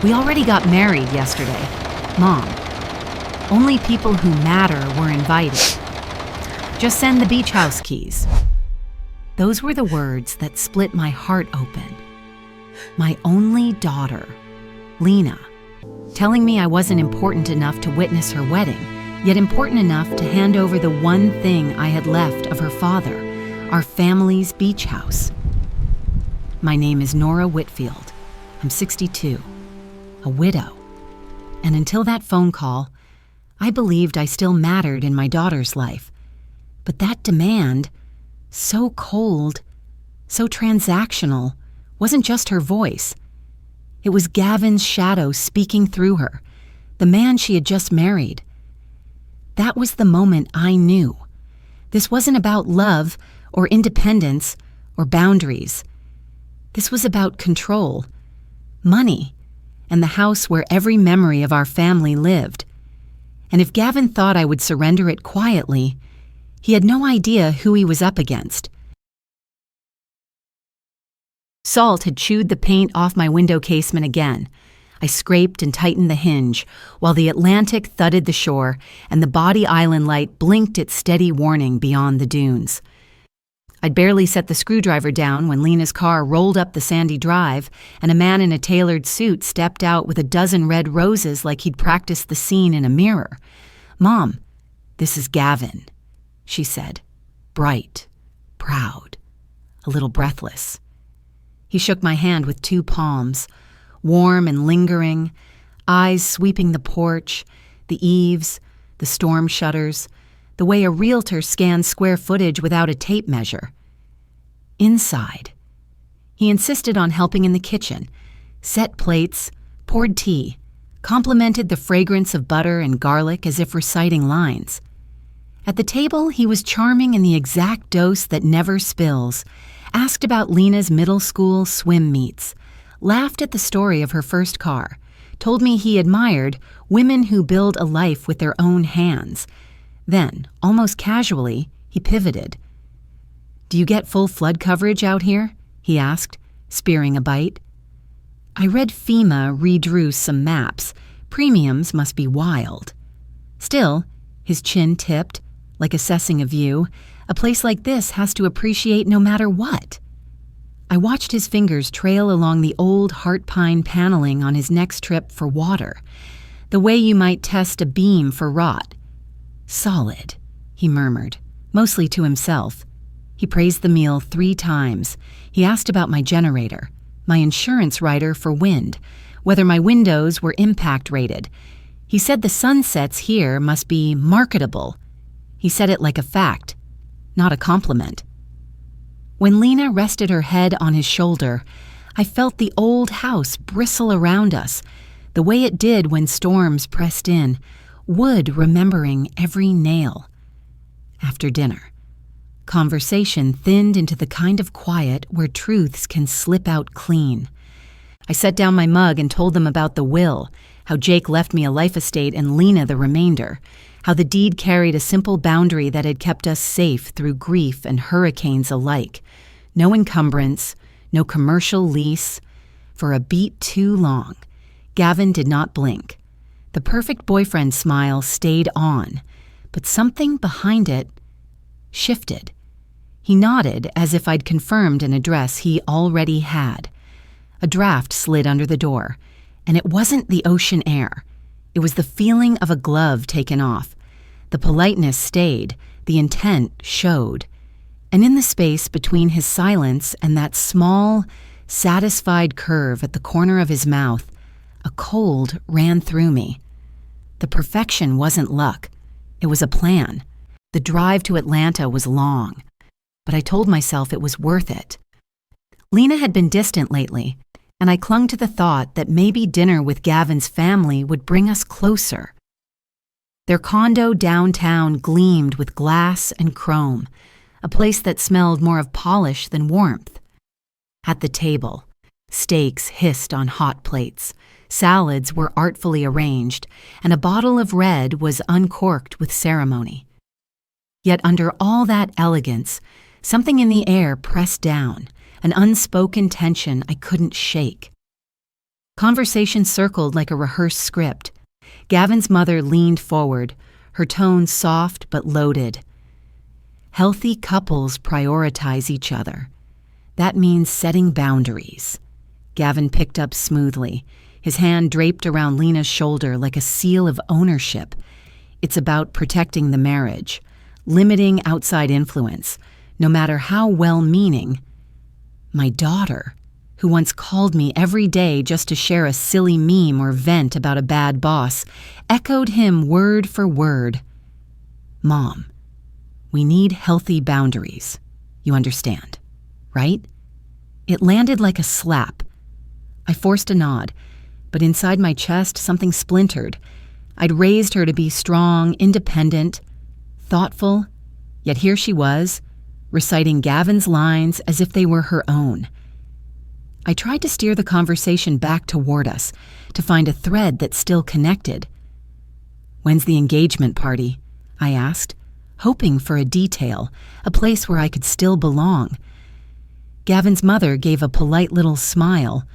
We already got married yesterday. Mom, only people who matter were invited. Just send the beach house keys. Those were the words that split my heart open. My only daughter, Lena, telling me I wasn't important enough to witness her wedding, yet important enough to hand over the one thing I had left of her father, our family's beach house. My name is Nora Whitfield. I'm 62, a widow. And until that phone call, I believed I still mattered in my daughter's life. But that demand, so cold, so transactional, wasn't just her voice. It was Gavin's shadow speaking through her, the man she had just married. That was the moment I knew. This wasn't about love or independence or boundaries. This was about control, money, and the house where every memory of our family lived. And if Gavin thought I would surrender it quietly, he had no idea who he was up against. Salt had chewed the paint off my window casement again. I scraped and tightened the hinge, while the Atlantic thudded the shore and the Body Island light blinked its steady warning beyond the dunes. I'd barely set the screwdriver down when Lena's car rolled up the sandy drive and a man in a tailored suit stepped out with a dozen red roses like he'd practiced the scene in a mirror. "Mom, this is Gavin," she said, bright, proud, a little breathless. He shook my hand with two palms, warm and lingering, eyes sweeping the porch, the eaves, the storm shutters, the way a realtor scans square footage without a tape measure. Inside, he insisted on helping in the kitchen, set plates, poured tea, complimented the fragrance of butter and garlic as if reciting lines. At the table, he was charming in the exact dose that never spills, asked about Lena's middle school swim meets, laughed at the story of her first car, told me he admired women who build a life with their own hands. Then, almost casually, he pivoted. "Do you get full flood coverage out here?" he asked, spearing a bite. I read FEMA redrew some maps. Premiums must be wild. Still, his chin tipped, like assessing a view. A place like this has to appreciate no matter what. I watched his fingers trail along the old heart pine paneling on his next trip for water, the way you might test a beam for rot. "Solid," he murmured, mostly to himself. He praised the meal 3 times. He asked about my generator, my insurance rider for wind, whether my windows were impact rated. He said the sunsets here must be marketable. He said it like a fact, not a compliment. When Lena rested her head on his shoulder, I felt the old house bristle around us, the way it did when storms pressed in, wood remembering every nail. After dinner, conversation thinned into the kind of quiet where truths can slip out clean. I set down my mug and told them about the will, how Jake left me a life estate and Lena the remainder, how the deed carried a simple boundary that had kept us safe through grief and hurricanes alike. No encumbrance, no commercial lease. For a beat too long, Gavin did not blink. The perfect boyfriend smile stayed on, but something behind it shifted. He nodded as if I'd confirmed an address he already had. A draft slid under the door, and it wasn't the ocean air. It was the feeling of a glove taken off. The politeness stayed, the intent showed. And in the space between his silence and that small, satisfied curve at the corner of his mouth, a cold ran through me. The perfection wasn't luck. It was a plan. The drive to Atlanta was long, but I told myself it was worth it. Lena had been distant lately, and I clung to the thought that maybe dinner with Gavin's family would bring us closer. Their condo downtown gleamed with glass and chrome, a place that smelled more of polish than warmth. At the table, steaks hissed on hot plates, salads were artfully arranged, and a bottle of red was uncorked with ceremony. Yet under all that elegance, something in the air pressed down, an unspoken tension I couldn't shake. Conversation circled like a rehearsed script. Gavin's mother leaned forward, her tone soft but loaded. Healthy couples prioritize each other. That means setting boundaries. Gavin picked up smoothly, his hand draped around Lena's shoulder like a seal of ownership. It's about protecting the marriage, limiting outside influence, no matter how well-meaning. My daughter, who once called me every day just to share a silly meme or vent about a bad boss, echoed him word for word. Mom, we need healthy boundaries. You understand, right? It landed like a slap. I forced a nod, but inside my chest something splintered. I'd raised her to be strong, independent, thoughtful, yet here she was, reciting Gavin's lines as if they were her own. I tried to steer the conversation back toward us, to find a thread that still connected. "When's the engagement party?" I asked, hoping for a detail, a place where I could still belong. Gavin's mother gave a polite little smile,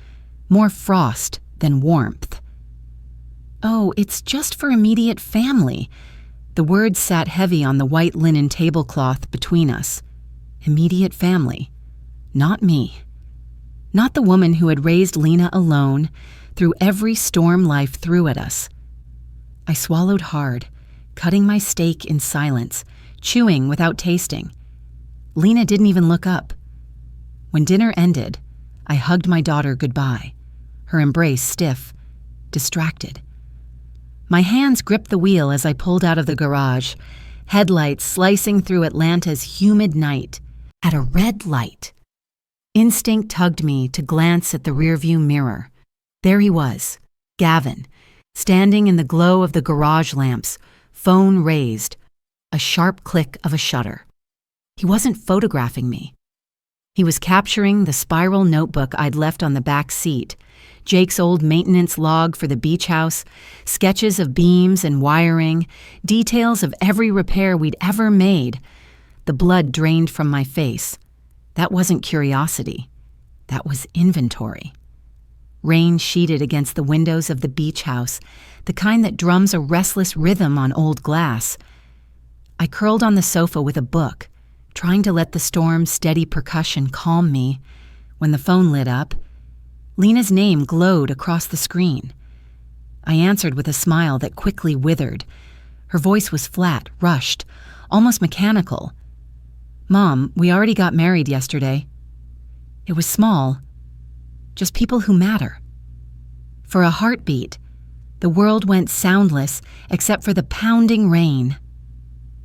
more frost than warmth. "Oh, it's just for immediate family." The words sat heavy on the white linen tablecloth between us. Immediate family. Not me. Not the woman who had raised Lena alone through every storm life threw at us. I swallowed hard, cutting my steak in silence, chewing without tasting. Lena didn't even look up. When dinner ended, I hugged my daughter goodbye, her embrace stiff, distracted. My hands gripped the wheel as I pulled out of the garage, headlights slicing through Atlanta's humid night. At a red light. Instinct tugged me to glance at the rearview mirror. There he was, Gavin, standing in the glow of the garage lamps, phone raised, a sharp click of a shutter. He wasn't photographing me. He was capturing the spiral notebook I'd left on the back seat, Jake's old maintenance log for the beach house, sketches of beams and wiring, details of every repair we'd ever made. The blood drained from my face. That wasn't curiosity. That was inventory. Rain sheeted against the windows of the beach house, the kind that drums a restless rhythm on old glass. I curled on the sofa with a book, trying to let the storm's steady percussion calm me. When the phone lit up, Lena's name glowed across the screen. I answered with a smile that quickly withered. Her voice was flat, rushed, almost mechanical. "Mom, we already got married yesterday." It was small, just people who matter. For a heartbeat, the world went soundless except for the pounding rain.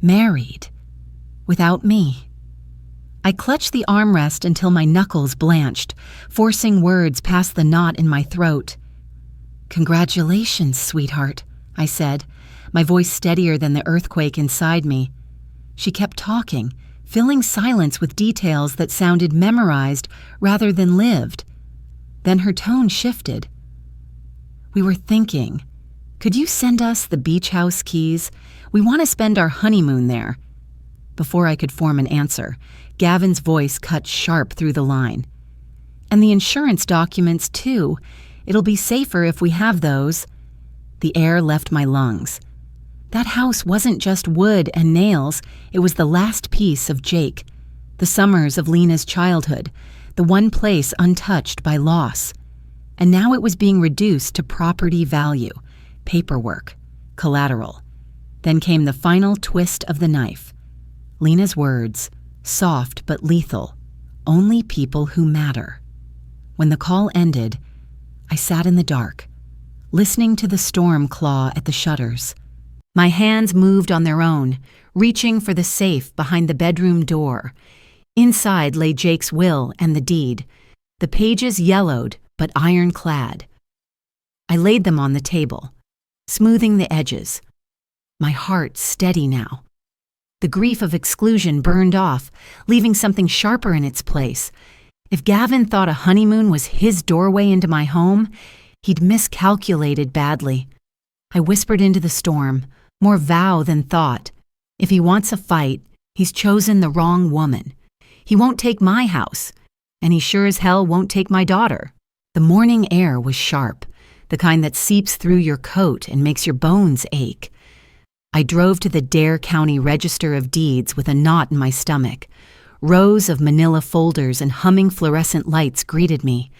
Married. Without me. I clutched the armrest until my knuckles blanched, forcing words past the knot in my throat. "Congratulations, sweetheart," I said, my voice steadier than the earthquake inside me. She kept talking, filling silence with details that sounded memorized rather than lived. Then her tone shifted. "We were thinking, could you send us the beach house keys? We want to spend our honeymoon there." Before I could form an answer, Gavin's voice cut sharp through the line. "And the insurance documents, too. It'll be safer if we have those." The air left my lungs. That house wasn't just wood and nails, it was the last piece of Jake, the summers of Lena's childhood, the one place untouched by loss. And now it was being reduced to property value, paperwork, collateral. Then came the final twist of the knife. Lena's words, soft but lethal, "Only people who matter." When the call ended, I sat in the dark, listening to the storm claw at the shutters. My hands moved on their own, reaching for the safe behind the bedroom door. Inside lay Jake's will and the deed, the pages yellowed but ironclad. I laid them on the table, smoothing the edges. My heart steady now. The grief of exclusion burned off, leaving something sharper in its place. If Gavin thought a honeymoon was his doorway into my home, he'd miscalculated badly. I whispered into the storm, more vow than thought. If he wants a fight, he's chosen the wrong woman. He won't take my house, and he sure as hell won't take my daughter. The morning air was sharp, the kind that seeps through your coat and makes your bones ache. I drove to the Dare County Register of Deeds with a knot in my stomach. Rows of manila folders and humming fluorescent lights greeted me,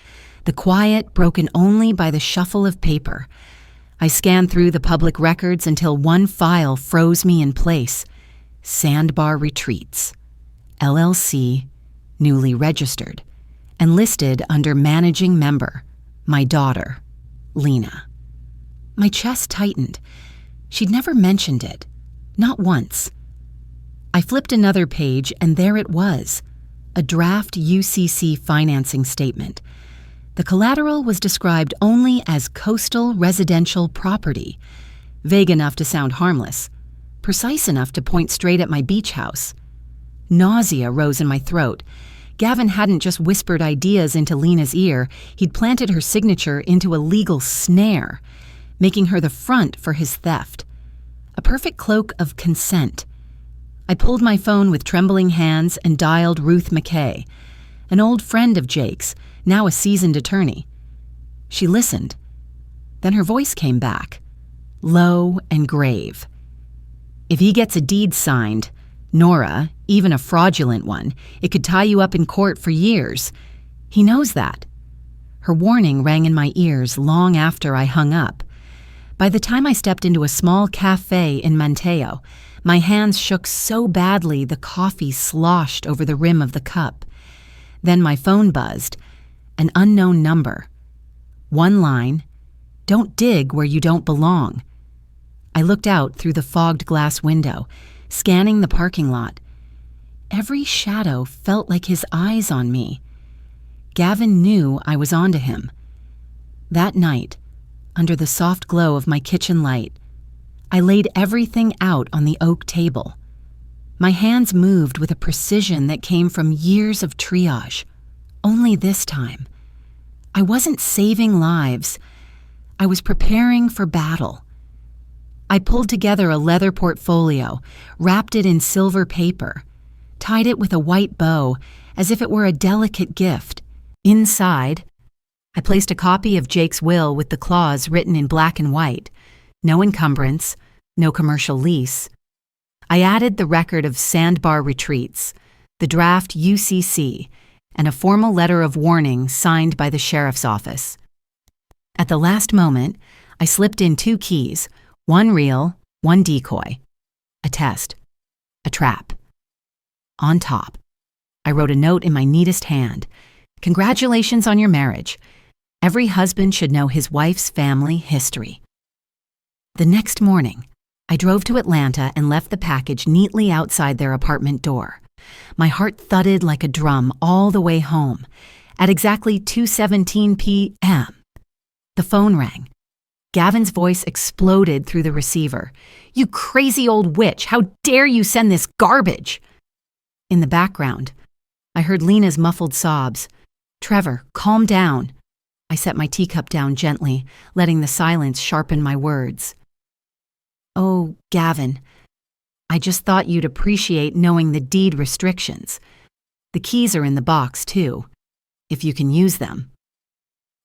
the quiet broken only by the shuffle of paper. I scanned through the public records until one file froze me in place. Sandbar Retreats, LLC, newly registered, and listed under managing member, my daughter, Lena. My chest tightened. She'd never mentioned it, not once. I flipped another page, and there it was, a draft UCC financing statement. The collateral was described only as coastal residential property, vague enough to sound harmless, precise enough to point straight at my beach house. Nausea rose in my throat. Gavin hadn't just whispered ideas into Lena's ear, he'd planted her signature into a legal snare, making her the front for his theft. A perfect cloak of consent. I pulled my phone with trembling hands and dialed Ruth McKay, an old friend of Jake's, now a seasoned attorney. She listened. Then her voice came back, low and grave. If he gets a deed signed, Nora, even a fraudulent one, it could tie you up in court for years. He knows that. Her warning rang in my ears long after I hung up. By the time I stepped into a small cafe in Manteo, my hands shook so badly the coffee sloshed over the rim of the cup. Then my phone buzzed. An unknown number. One line, "Don't dig where you don't belong." I looked out through the fogged glass window, scanning the parking lot. Every shadow felt like his eyes on me. Gavin knew I was onto him. That night, under the soft glow of my kitchen light, I laid everything out on the oak table. My hands moved with a precision that came from years of triage. Only this time, I wasn't saving lives. I was preparing for battle. I pulled together a leather portfolio, wrapped it in silver paper, tied it with a white bow as if it were a delicate gift. Inside, I placed a copy of Jake's will with the clause written in black and white. No encumbrance, no commercial lease. I added the record of Sandbar Retreats, the draft UCC, and a formal letter of warning signed by the sheriff's office. At the last moment, I slipped in 2 keys, one real, one decoy. A test. A trap. On top, I wrote a note in my neatest hand. Congratulations on your marriage. Every husband should know his wife's family history. The next morning, I drove to Atlanta and left the package neatly outside their apartment door. My heart thudded like a drum all the way home. At exactly 2:17 p.m., the phone rang. Gavin's voice exploded through the receiver. "You crazy old witch! How dare you send this garbage!" In the background, I heard Lena's muffled sobs. "Trevor, calm down." I set my teacup down gently, letting the silence sharpen my words. "Oh, Gavin, I just thought you'd appreciate knowing the deed restrictions. The keys are in the box, too, if you can use them."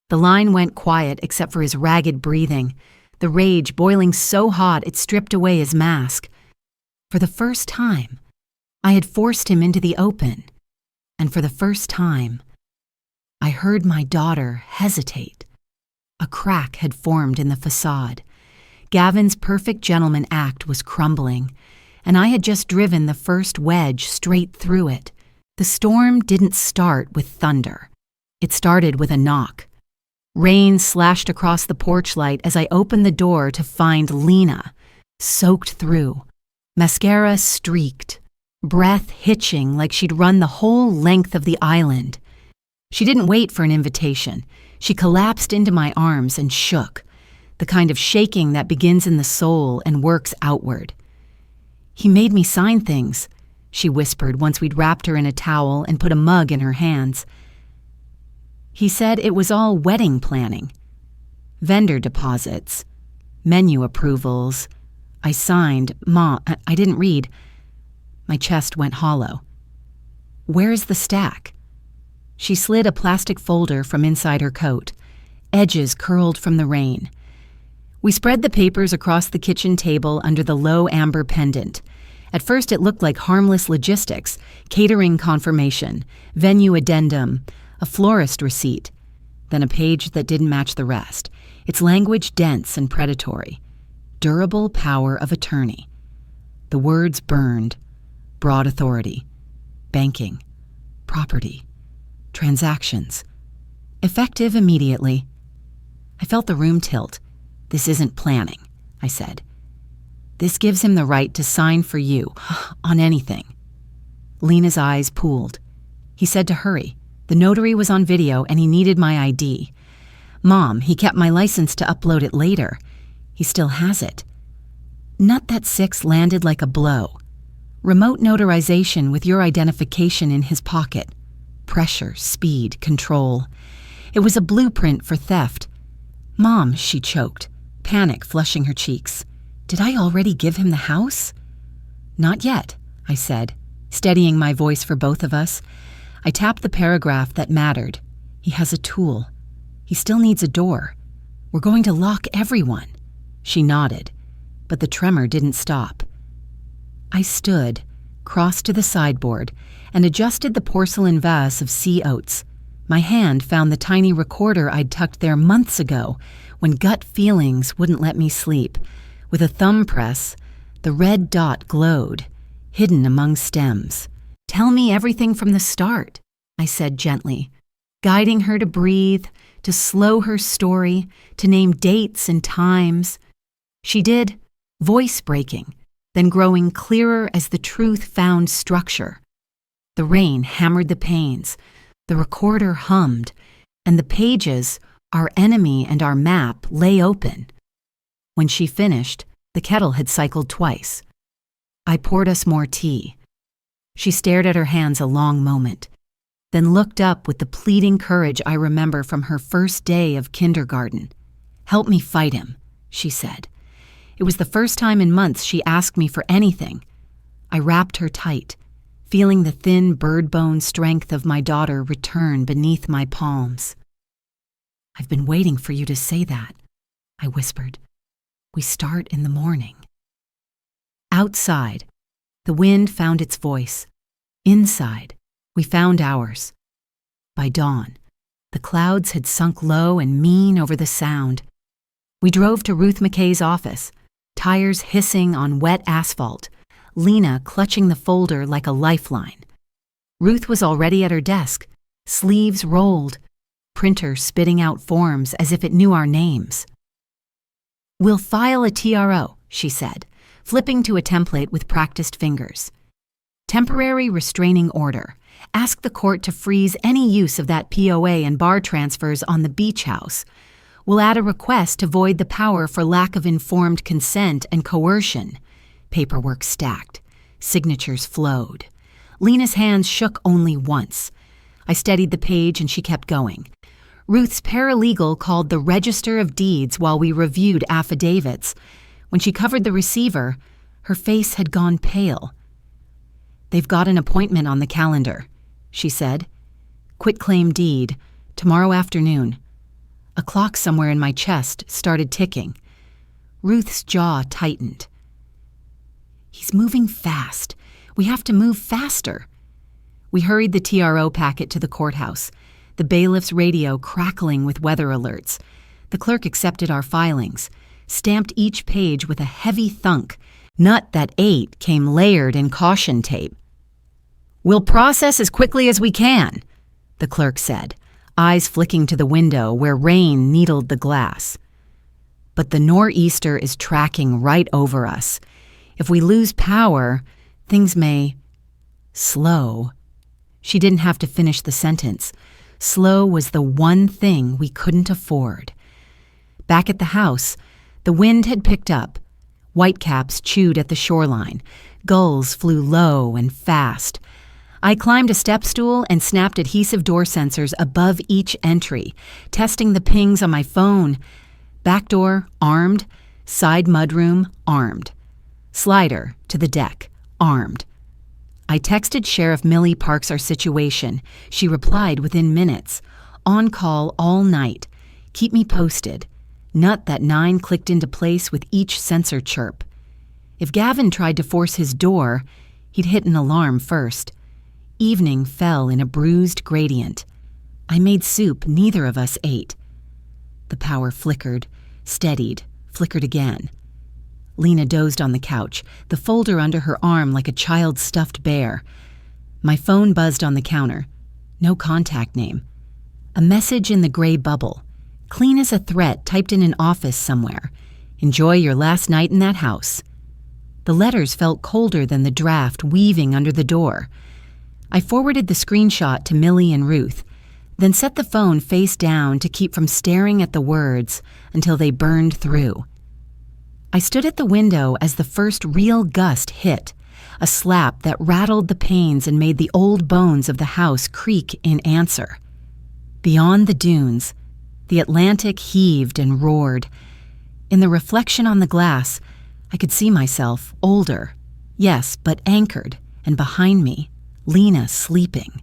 The line went quiet except for his ragged breathing, the rage boiling so hot it stripped away his mask. For the first time, I had forced him into the open, and for the first time, I heard my daughter hesitate. A crack had formed in the facade. Gavin's perfect gentleman act was crumbling, and I had just driven the first wedge straight through it. The storm didn't start with thunder. It started with a knock. Rain slashed across the porch light as I opened the door to find Lena, soaked through, mascara streaked, breath hitching like she'd run the whole length of the island. She didn't wait for an invitation. She collapsed into my arms and shook, the kind of shaking that begins in the soul and works outward. "He made me sign things," she whispered once we'd wrapped her in a towel and put a mug in her hands. "He said it was all wedding planning. Vendor deposits, menu approvals. I signed, Ma, I didn't read." My chest went hollow. "Where's the stack?" She slid a plastic folder from inside her coat. edges curled from the rain. We spread the papers across the kitchen table under the low amber pendant. At first it looked like harmless logistics, catering confirmation, venue addendum, a florist receipt. Then a page that didn't match the rest, its language dense and predatory. Durable power of attorney. The words burned. Broad authority. Banking. Property. Transactions. Effective immediately. I felt the room tilt. "This isn't planning," I said. "This gives him the right to sign for you, on anything." Lena's eyes pooled. He said to hurry. The notary was on video and he needed my ID. "Mom, he kept my license to upload it later. He still has it." Nut that 6 landed like a blow. Remote notarization with your identification in his pocket. Pressure, speed, control. It was a blueprint for theft. "Mom," she choked, panic flushing her cheeks. "Did I already give him the house?" "Not yet," I said, steadying my voice for both of us. I tapped the paragraph that mattered. "He has a tool. He still needs a door. We're going to lock everyone." She nodded, but the tremor didn't stop. I stood, crossed to the sideboard, and adjusted the porcelain vase of sea oats. My hand found the tiny recorder I'd tucked there months ago when gut feelings wouldn't let me sleep. With a thumb press, the red dot glowed, hidden among stems. "Tell me everything from the start," I said gently, guiding her to breathe, to slow her story, to name dates and times. She did, voice breaking, then growing clearer as the truth found structure. The rain hammered the panes, the recorder hummed, and the pages, our enemy and our map, lay open. When she finished, the kettle had cycled twice. I poured us more tea. She stared at her hands a long moment, then looked up with the pleading courage I remember from her first day of kindergarten. "Help me fight him," she said. It was the first time in months she asked me for anything. I wrapped her tight, feeling the thin bird-bone strength of my daughter return beneath my palms. "I've been waiting for you to say that," I whispered. "We start in the morning." Outside, the wind found its voice. Inside, we found ours. By dawn, the clouds had sunk low and mean over the sound. We drove to Ruth McKay's office, tires hissing on wet asphalt, Lena clutching the folder like a lifeline. Ruth was already at her desk, sleeves rolled, printer spitting out forms as if it knew our names. "We'll file a TRO," she said, flipping to a template with practiced fingers. "Temporary restraining order. Ask the court to freeze any use of that POA and bar transfers on the beach house. We'll add a request to void the power for lack of informed consent and coercion." Paperwork stacked. Signatures flowed. Lena's hands shook only once. I steadied the page and she kept going. Ruth's paralegal called the Register of Deeds while we reviewed affidavits. When she covered the receiver, her face had gone pale. "They've got an appointment on the calendar," she said. "Quitclaim deed, tomorrow afternoon." A clock somewhere in my chest started ticking. Ruth's jaw tightened. "He's moving fast. We have to move faster." We hurried the TRO packet to the courthouse, the bailiff's radio crackling with weather alerts. The clerk accepted our filings, stamped each page with a heavy thunk. Nut that 8 came layered in caution tape. "We'll process as quickly as we can," the clerk said, eyes flicking to the window where rain needled the glass. "But the nor'easter is tracking right over us. If we lose power, things may slow." She didn't have to finish the sentence. Slow was the one thing we couldn't afford. Back at the house, the wind had picked up. Whitecaps chewed at the shoreline. Gulls flew low and fast. I climbed a step stool and snapped adhesive door sensors above each entry, testing the pings on my phone. Back door, armed. Side mudroom, armed. Slider, to the deck, armed. I texted Sheriff Millie Parks our situation. She replied within minutes. On call all night. Keep me posted. Nut that 9 clicked into place with each sensor chirp. If Gavin tried to force his door, he'd hit an alarm first. Evening fell in a bruised gradient. I made soup neither of us ate. The power flickered, steadied, flickered again. Lena dozed on the couch, the folder under her arm like a child's stuffed bear. My phone buzzed on the counter. No contact name. A message in the gray bubble, clean as a threat typed in an office somewhere. Enjoy your last night in that house. The letters felt colder than the draft weaving under the door. I forwarded the screenshot to Millie and Ruth, then set the phone face down to keep from staring at the words until they burned through. I stood at the window as the first real gust hit, a slap that rattled the panes and made the old bones of the house creak in answer. Beyond the dunes, the Atlantic heaved and roared. In the reflection on the glass, I could see myself, older, yes, but anchored, and behind me, Lena sleeping.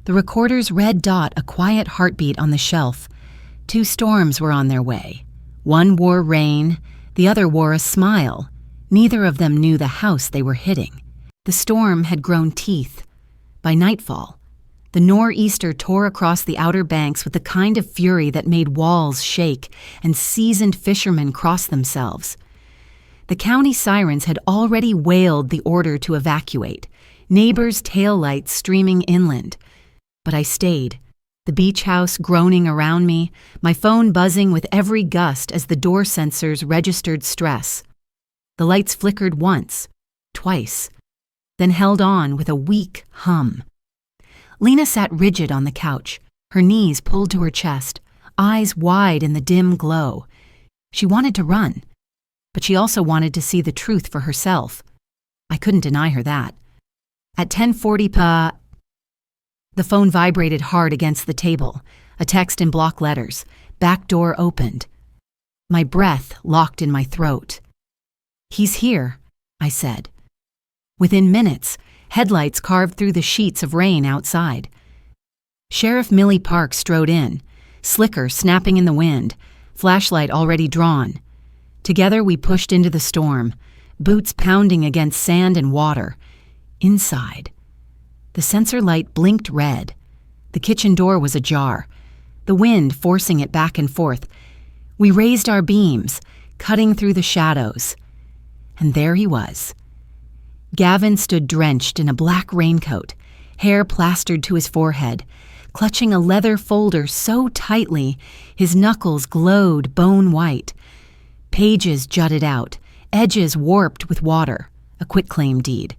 The recorder's red dot a quiet heartbeat on the shelf. 2 storms were on their way. One wore rain, the other wore a smile. Neither of them knew the house they were hitting. The storm had grown teeth. By nightfall, the nor'easter tore across the Outer Banks with the kind of fury that made walls shake and seasoned fishermen cross themselves. The county sirens had already wailed the order to evacuate, neighbors' taillights streaming inland. But I stayed, the beach house groaning around me, my phone buzzing with every gust as the door sensors registered stress. The lights flickered once, twice, then held on with a weak hum. Lena sat rigid on the couch, her knees pulled to her chest, eyes wide in the dim glow. She wanted to run, but she also wanted to see the truth for herself. I couldn't deny her that. At 10:40 the phone vibrated hard against the table, a text in block letters. Back door opened. My breath locked in my throat. "He's here," I said. Within minutes, headlights carved through the sheets of rain outside. Sheriff Millie Park strode in, slicker snapping in the wind, flashlight already drawn. Together we pushed into the storm, boots pounding against sand and water. Inside, the sensor light blinked red. The kitchen door was ajar, the wind forcing it back and forth. We raised our beams, cutting through the shadows. And there he was. Gavin stood drenched in a black raincoat, hair plastered to his forehead, clutching a leather folder so tightly his knuckles glowed bone white. Pages jutted out, edges warped with water, a quitclaim deed.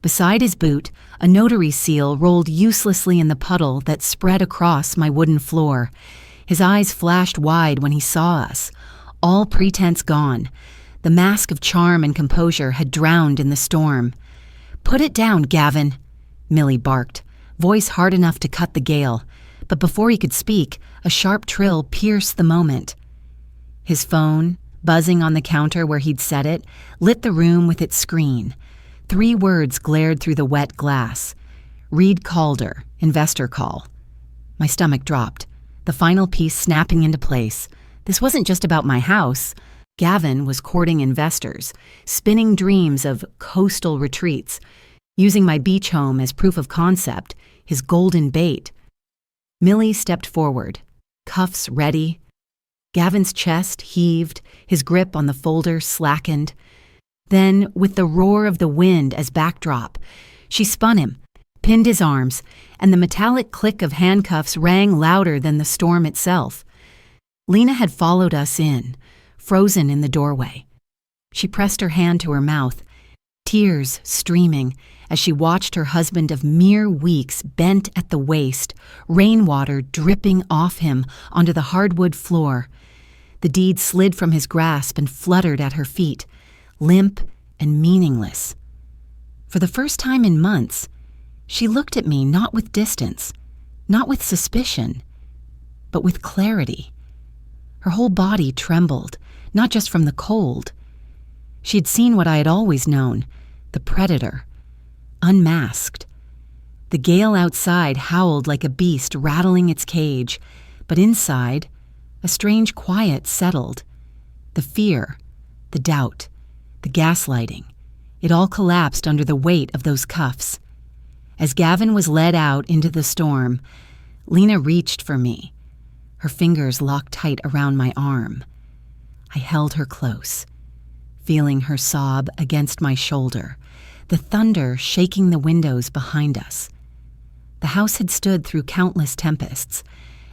Beside his boot, a notary seal rolled uselessly in the puddle that spread across my wooden floor. His eyes flashed wide when he saw us, all pretense gone. The mask of charm and composure had drowned in the storm. "Put it down, Gavin," Millie barked, voice hard enough to cut the gale. But before he could speak, a sharp trill pierced the moment. His phone, buzzing on the counter where he'd set it, lit the room with its screen. 3 words glared through the wet glass. Reed Calder, investor call. My stomach dropped, the final piece snapping into place. This wasn't just about my house. Gavin was courting investors, spinning dreams of coastal retreats, using my beach home as proof of concept, his golden bait. Millie stepped forward, cuffs ready. Gavin's chest heaved, his grip on the folder slackened. Then, with the roar of the wind as backdrop, she spun him, pinned his arms, and the metallic click of handcuffs rang louder than the storm itself. Lena had followed us in, frozen in the doorway. She pressed her hand to her mouth, tears streaming as she watched her husband of mere weeks bent at the waist, rainwater dripping off him onto the hardwood floor. The deed slid from his grasp and fluttered at her feet, limp and meaningless. For the first time in months, she looked at me not with distance, not with suspicion, but with clarity. Her whole body trembled, not just from the cold. She had seen what I had always known, the predator, unmasked. The gale outside howled like a beast rattling its cage, but inside, A strange quiet settled. The fear, the doubt, the gaslighting, it all collapsed under the weight of those cuffs. As Gavin was led out into the storm, Lena reached for me, her fingers locked tight around my arm. I held her close, feeling her sob against my shoulder, the thunder shaking the windows behind us. The house had stood through countless tempests,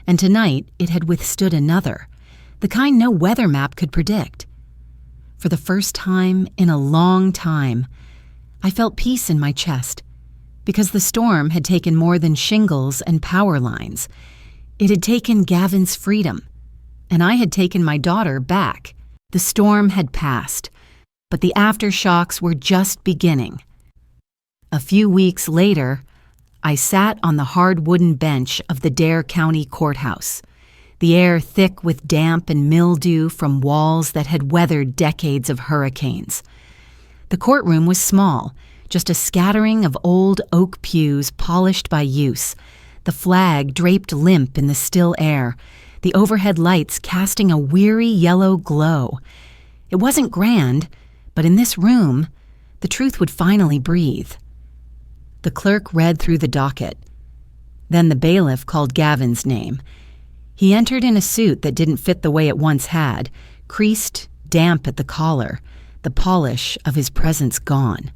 and tonight it had withstood another, the kind no weather map could predict. For the first time in a long time, I felt peace in my chest, because the storm had taken more than shingles and power lines. It had taken Gavin's freedom, and I had taken my daughter back. The storm had passed, but the aftershocks were just beginning. A few weeks later, I sat on the hard wooden bench of the Dare County Courthouse, the air thick with damp and mildew from walls that had weathered decades of hurricanes. The courtroom was small, just a scattering of old oak pews polished by use, the flag draped limp in the still air, the overhead lights casting a weary yellow glow. It wasn't grand, but in this room, the truth would finally breathe. The clerk read through the docket. Then the bailiff called Gavin's name. He entered in a suit that didn't fit the way it once had, creased, damp at the collar, the polish of his presence gone.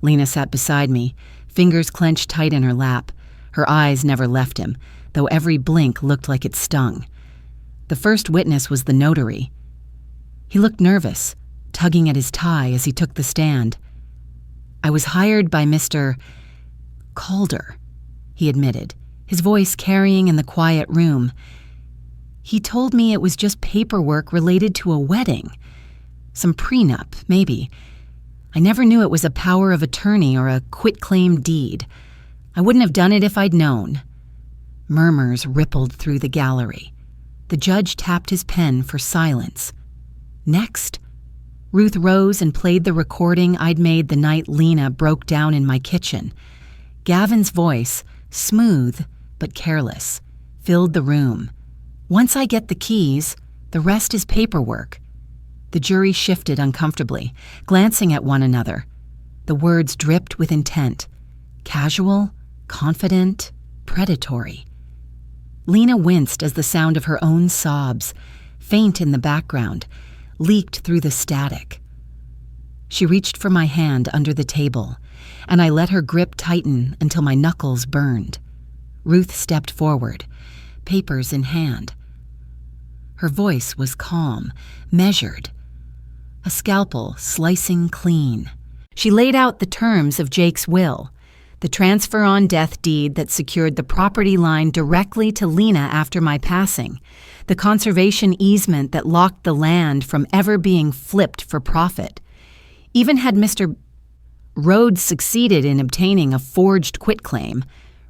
Lena sat beside me, fingers clenched tight in her lap. Her eyes never left him, though every blink looked like it stung. The first witness was the notary. He looked nervous, tugging at his tie as he took the stand. I was hired by Mr. Calder, he admitted, his voice carrying in the quiet room. He told me it was just paperwork related to a wedding. Some prenup, maybe. I never knew it was a power of attorney or a quitclaim deed. I wouldn't have done it if I'd known. Murmurs rippled through the gallery. The judge tapped his pen for silence. Next, Ruth rose and played the recording I'd made the night Lena broke down in my kitchen. Gavin's voice, smooth but careless, filled the room. Once I get the keys, the rest is paperwork. The jury shifted uncomfortably, glancing at one another. The words dripped with intent. Casual, confident, predatory. Lena winced as the sound of her own sobs, faint in the background, leaked through the static. She reached for my hand under the table, and I let her grip tighten until my knuckles burned. Ruth stepped forward, papers in hand. Her voice was calm, measured, a scalpel slicing clean. She laid out the terms of Jake's will, the transfer on death deed that secured the property line directly to Lena after my passing, the conservation easement that locked the land from ever being flipped for profit. Even had Mr. Rhodes succeeded in obtaining a forged quitclaim,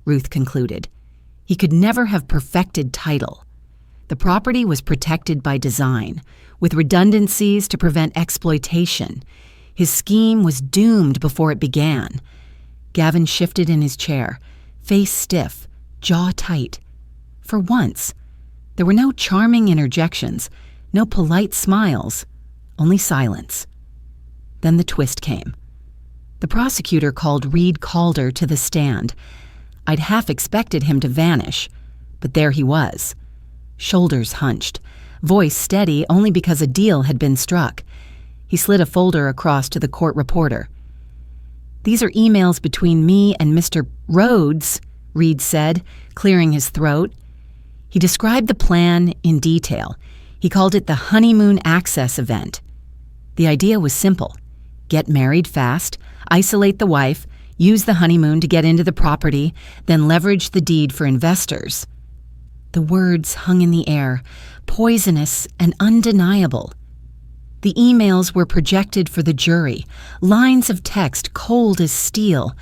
Ruth concluded, he could never have perfected title. The property was protected by design, with redundancies to prevent exploitation. His scheme was doomed before it began. Gavin shifted in his chair, face stiff, jaw tight. For once, there were no charming interjections, no polite smiles, only silence. Then the twist came. The prosecutor called Reed Calder to the stand. I'd half expected him to vanish, but there he was. Shoulders hunched, voice steady only because a deal had been struck. He slid a folder across to the court reporter. "These are emails between me and Mr. Rhodes," Reed said, clearing his throat. He described the plan in detail. He called it the Honeymoon access event. The idea was simple. Get married fast, isolate the wife, use the honeymoon to get into the property, then leverage the deed for investors. The words hung in the air, poisonous and undeniable. The emails were projected for the jury, lines of text cold as steel.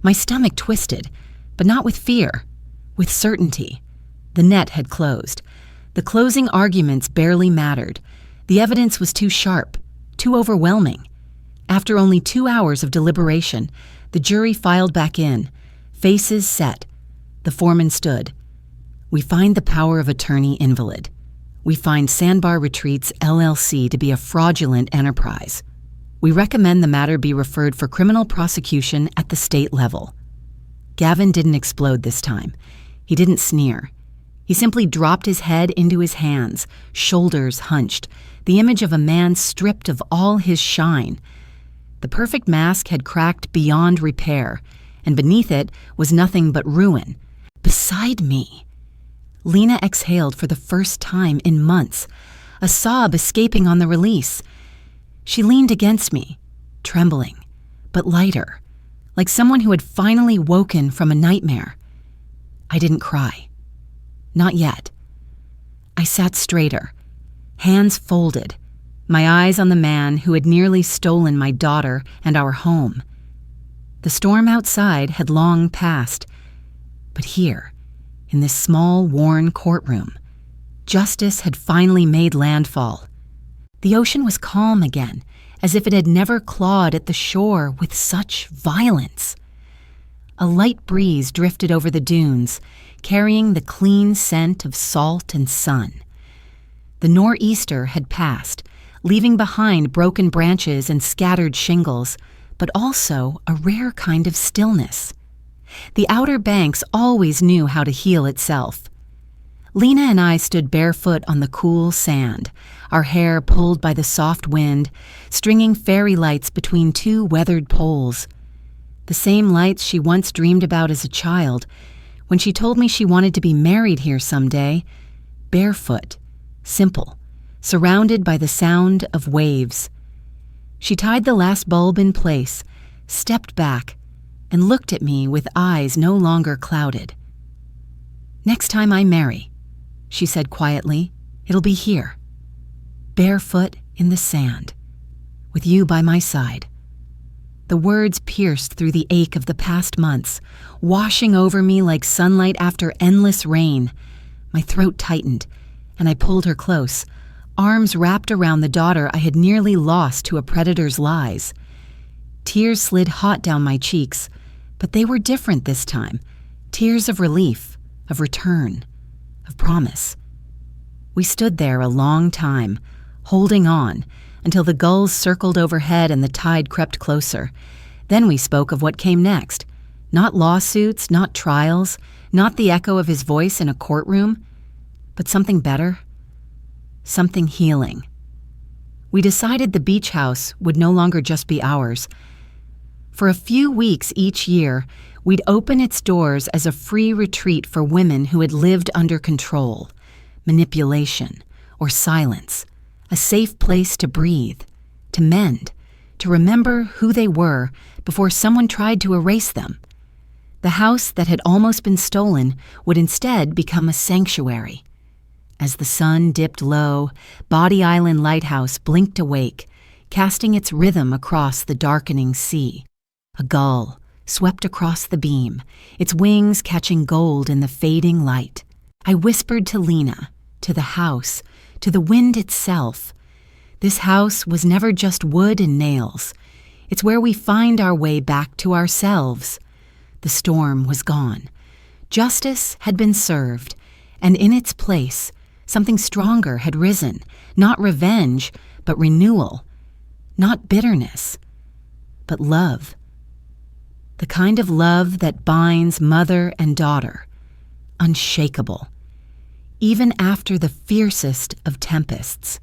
My stomach twisted, but not with fear, with certainty. The net had closed. The closing arguments barely mattered. The evidence was too sharp, too overwhelming. After only 2 hours of deliberation, the jury filed back in, faces set. The foreman stood. "We find the power of attorney invalid. We find Sandbar Retreats LLC to be a fraudulent enterprise. We recommend the matter be referred for criminal prosecution at the state level." Gavin didn't explode this time. He didn't sneer. He simply dropped his head into his hands, shoulders hunched, the image of a man stripped of all his shine. The perfect mask had cracked beyond repair, and beneath it was nothing but ruin. Beside me, Lena exhaled for the first time in months, a sob escaping on the release. She leaned against me, trembling, but lighter, like someone who had finally woken from a nightmare. I didn't cry. Not yet. I sat straighter, hands folded, my eyes on the man who had nearly stolen my daughter and our home. The storm outside had long passed, but here, in this small, worn courtroom, justice had finally made landfall. The ocean was calm again, as if it had never clawed at the shore with such violence. A light breeze drifted over the dunes, carrying the clean scent of salt and sun. The nor'easter had passed, leaving behind broken branches and scattered shingles, but also a rare kind of stillness. The Outer Banks always knew how to heal itself. Lena and I stood barefoot on the cool sand, our hair pulled by the soft wind, stringing fairy lights between two weathered poles. The same lights she once dreamed about as a child, when she told me she wanted to be married here someday, barefoot, simple, surrounded by the sound of waves. She tied the last bulb in place, stepped back, and looked at me with eyes no longer clouded. "Next time I marry," she said quietly, "it'll be here, barefoot in the sand, with you by my side." The words pierced through the ache of the past months, washing over me like sunlight after endless rain. My throat tightened, and I pulled her close, arms wrapped around the daughter I had nearly lost to a predator's lies. Tears slid hot down my cheeks, but they were different this time. Tears of relief, of return, of promise. We stood there a long time, holding on, until the gulls circled overhead and the tide crept closer. Then we spoke of what came next. Not lawsuits, not trials, not the echo of his voice in a courtroom, but something better, something healing. We decided the beach house would no longer just be ours. For a few weeks each year, we'd open its doors as a free retreat for women who had lived under control, manipulation, or silence, a safe place to breathe, to mend, to remember who they were before someone tried to erase them. The house that had almost been stolen would instead become a sanctuary. As the sun dipped low, Body Island Lighthouse blinked awake, casting its rhythm across the darkening sea. A gull swept across the beam, its wings catching gold in the fading light. I whispered to Lena, to the house, to the wind itself. This house was never just wood and nails. It's where we find our way back to ourselves. The storm was gone. Justice had been served, and in its place, something stronger had risen, not revenge, but renewal, not bitterness, but love. The kind of love that binds mother and daughter, unshakable, even after the fiercest of tempests.